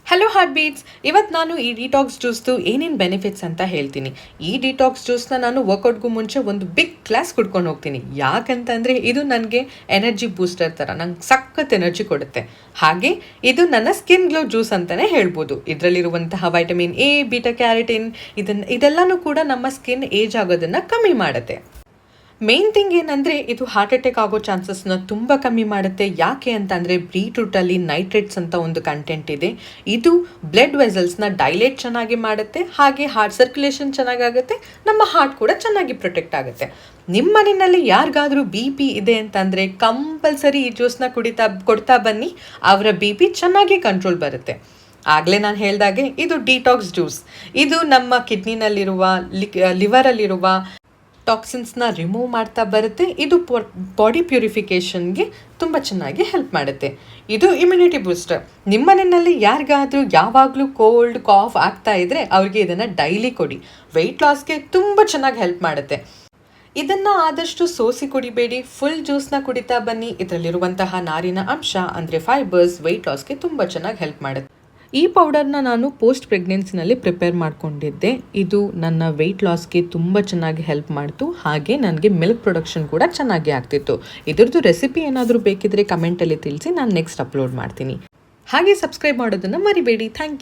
Hello heart beats. ಇವತ್ತು ನಾನು ಈ ಡಿಟಾಕ್ಸ್ ಜ್ಯೂಸ್ದು ಏನೇನು ಬೆನಿಫಿಟ್ಸ್ ಅಂತ ಹೇಳ್ತೀನಿ. ಈ ಡಿಟಾಕ್ಸ್ ಜ್ಯೂಸ್ನ ನಾನು ವರ್ಕೌಟ್ಗೂ ಮುಂಚೆ ಒಂದು ಬಿಗ್ ಗ್ಲಾಸ್ ಕುಡ್ಕೊಂಡು ಹೋಗ್ತೀನಿ. ಯಾಕಂತಂದರೆ ಇದು ನನಗೆ ಎನರ್ಜಿ ಬೂಸ್ಟರ್ ಥರ, ನಂಗೆ ಸಖತ್ ಎನರ್ಜಿ ಕೊಡುತ್ತೆ. ಹಾಗೆ ಇದು ನನ್ನ ಸ್ಕಿನ್ ಗ್ಲೋ ಜ್ಯೂಸ್ ಅಂತಲೇ ಹೇಳ್ಬೋದು. ಇದರಲ್ಲಿರುವಂತಹ ವೈಟಮಿನ್ ಎ, ಬೀಟಾ ಕ್ಯಾರೋಟಿನ್ ಇದೆಲ್ಲನೂ ಕೂಡ ನಮ್ಮ ಸ್ಕಿನ್ ಏಜ್ ಆಗೋದನ್ನು ಕಮ್ಮಿ ಮಾಡುತ್ತೆ. ಮೇನ್ ಥಿಂಗ್ ಏನಂದರೆ ಇದು ಹಾರ್ಟ್ ಅಟ್ಯಾಕ್ ಆಗೋ ಚಾನ್ಸಸ್ನ ತುಂಬ ಕಮ್ಮಿ ಮಾಡುತ್ತೆ. ಯಾಕೆ ಅಂತಂದರೆ ಬೀಟ್ರೂಟಲ್ಲಿ ನೈಟ್ರೇಟ್ಸ್ ಅಂತ ಒಂದು ಕಂಟೆಂಟ್ ಇದೆ. ಇದು ಬ್ಲಡ್ ವೆಸಲ್ಸ್ನ ಡೈಲೇಟ್ ಚೆನ್ನಾಗಿ ಮಾಡುತ್ತೆ, ಹಾಗೆ ಹಾರ್ಟ್ ಸರ್ಕ್ಯುಲೇಷನ್ ಚೆನ್ನಾಗಾಗುತ್ತೆ, ನಮ್ಮ ಹಾರ್ಟ್ ಕೂಡ ಚೆನ್ನಾಗಿ ಪ್ರೊಟೆಕ್ಟ್ ಆಗುತ್ತೆ. ನಿಮ್ಮ ಮನೆಯಲ್ಲಿ ಯಾರಿಗಾದರೂ BP ಇದೆ ಅಂತಂದರೆ ಕಂಪಲ್ಸರಿ ಈ ಜ್ಯೂಸ್ನ ಕೊಡ್ತಾ ಬನ್ನಿ, ಅವರ BP ಚೆನ್ನಾಗಿ ಕಂಟ್ರೋಲ್ ಬರುತ್ತೆ. ಆಗಲೇ ನಾನು ಹೇಳಿದಾಗೆ ಇದು ಡಿಟಾಕ್ಸ್ ಜ್ಯೂಸ್. ಇದು ನಮ್ಮ ಕಿಡ್ನಿನಲ್ಲಿರುವ ಲಿವರಲ್ಲಿರುವ ಟಾಕ್ಸಿನ್ಸ್ನ ರಿಮೂವ್ ಮಾಡ್ತಾ ಬರುತ್ತೆ. ಇದು ಬಾಡಿ ಪ್ಯೂರಿಫಿಕೇಷನ್ಗೆ ತುಂಬ ಚೆನ್ನಾಗಿ ಹೆಲ್ಪ್ ಮಾಡುತ್ತೆ. ಇದು ಇಮ್ಯುನಿಟಿ ಬೂಸ್ಟರ್. ನಿಮ್ಮ ಮನೆಯಲ್ಲಿ ಯಾರಿಗಾದರೂ ಯಾವಾಗಲೂ ಕೋಲ್ಡ್ ಕಾಫ್ ಆಗ್ತಾ ಇದ್ದರೆ ಅವ್ರಿಗೆ ಇದನ್ನು ಡೈಲಿ ಕೊಡಿ. ವೆಯ್ಟ್ ಲಾಸ್ಗೆ ತುಂಬ ಚೆನ್ನಾಗಿ ಹೆಲ್ಪ್ ಮಾಡುತ್ತೆ. ಇದನ್ನು ಆದಷ್ಟು ಸೋಸಿ ಕುಡಿಬೇಡಿ, ಫುಲ್ ಜ್ಯೂಸ್ನ ಕುಡಿತಾ ಬನ್ನಿ. ಇದರಲ್ಲಿರುವಂತಹ ನಾರಿನ ಅಂಶ ಅಂದರೆ ಫೈಬರ್ಸ್ ವೆಯ್ಟ್ ಲಾಸ್ಗೆ ತುಂಬ ಚೆನ್ನಾಗಿ ಹೆಲ್ಪ್ ಮಾಡುತ್ತೆ. ಈ ಪೌಡರ್ನ ನಾನು ಪೋಸ್ಟ್ ಪ್ರೆಗ್ನೆನ್ಸಿನಲ್ಲಿ ಪ್ರಿಪೇರ್ ಮಾಡ್ಕೊಂಡಿದ್ದೆ. ಇದು ನನ್ನ ವೆಯ್ಟ್ ಲಾಸ್ಗೆ ತುಂಬ ಚೆನ್ನಾಗಿ ಹೆಲ್ಪ್ ಮಾಡ್ತು, ಹಾಗೆ ನನಗೆ ಮಿಲ್ಕ್ ಪ್ರೊಡಕ್ಷನ್ ಕೂಡ ಚೆನ್ನಾಗಿ ಆಗ್ತಿತ್ತು. ಇದ್ರದ್ದು ರೆಸಿಪಿ ಏನಾದರೂ ಬೇಕಿದ್ರೆ ಕಮೆಂಟಲ್ಲಿ ತಿಳಿಸಿ, ನಾನು ನೆಕ್ಸ್ಟ್ ಅಪ್ಲೋಡ್ ಮಾಡ್ತೀನಿ. ಹಾಗೆ ಸಬ್ಸ್ಕ್ರೈಬ್ ಮಾಡೋದನ್ನು ಮರಿಬೇಡಿ. Thank you.